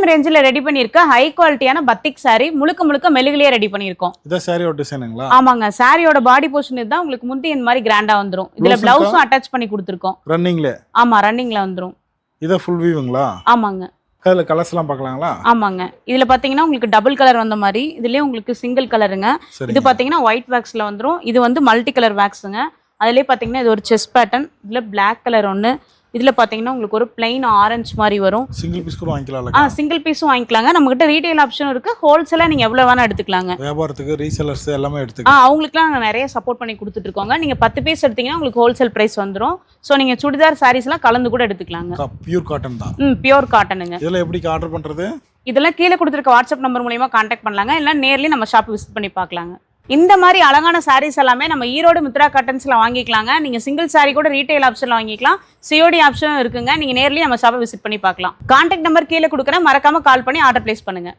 Premium ரேஞ்சில் ready பண்ணியிருக்க high குவாலிட்டியான பத்திக் சாரி முழுக்க மெழுகுலயே ரெடி பண்ணியிருக்கோம். இதான் சாரியோட டிசைனுங்களா? ஆமாங்க, சாரியோட பாடி போர்ஷன் இதுதான். உங்களுக்கு முந்தி இந்த மாதிரி கிராண்டா வந்துரும். இதுல பிளவுஸும் அட்டாச் பண்ணி கொடுத்துருக்கோம். ரன்னிங்ல? ஆமா, ரன்னிங்ல வந்துரும். இத ஃபுல் வீவுங்களா? ஆமாங்க. கலர் கலர்ஸ்லாம் பார்க்கலாங்களா? ஆமாங்க. இதுல பாத்தீங்கன்னா உங்களுக்கு டபுள் கலர் வந்த மாதிரி, இதுலயே உங்களுக்கு சிங்கிள் கலருங்க. இது பாத்தீங்கன்னா ஒயிட் வேக்ஸ்ல வந்துரும். இது வந்து மல்டி கலர் வேக்ஸுங்க. அதுலயே பாத்தீங்கன்னா இது ஒரு செஸ்ட் பேட்டர்ன். இதுல பிளாக் கலர் ஒன்று. இதுல பாத்தீங்கன்னா உங்களுக்கு ஒரு பிளைன் ஆரஞ்சு மாதிரி வரும். சிங்கிள் பீஸ் கூட வாங்கிக்கலாம். சிங்கிள் பீஸும் வாங்கிக்கலாங்க. நம்ம கிட்ட ரீட்டைல் ஆப்ஷனும் இருக்கு. ஹோல்சேலா நீங்க எவ்வளவு வேணா எடுத்துக்கலாங்க. வியாபாரத்துக்கு ரீசெல்லர்ஸ் எல்லாமே எடுத்துக்கலாம். அவங்களுக்குலாம் நாங்கள் நிறைய சப்போர்ட் பண்ணி கொடுத்துட்டு இருக்கோங்க. நீங்க 10 பீஸ் எடுத்தீங்கன்னா உங்களுக்கு ஹோல்சேல் பிரைஸ் வந்துரும். ஸோ நீங்க சுடிதார் சாரீஸ் எல்லாம் கலந்து கூட எடுத்துக்கலாங்க. பியூர் காட்டன் தான். பியூர் காட்டனுங்க. இதெல்லாம் எப்படி ஆர்டர் பண்றது? இதெல்லாம் கீழே கொடுத்துருக்க வாட்ஸ்அப் நம்பர் மூலமா கான்டாக்ட் பண்ணலாங்க. இல்லை நேர்லயே நம்ம ஷாப் விசிட் பண்ணி பார்க்கலாங்க. இந்த மாதிரி அழகான சாரீஸ் எல்லாமே நம்ம ஈரோடு மித்ரா காட்டன்ஸ்ல வாங்கிக்கலாங்க. நீங்க சிங்கிள் சாரி கூட ரீட்டைல் ஆப்ஷன்ல வாங்கிக்கலாம். சிஓடி ஆப்ஷனும் இருக்குங்க. நீங்க நேர்லயே நம்ம ஷாப்பை விசிட் பண்ணி பார்க்கலாம். கான்டாக்ட் நம்பர் கீழே கொடுக்குறேன். மறக்காம கால் பண்ணி ஆர்டர் பிளேஸ் பண்ணுங்க.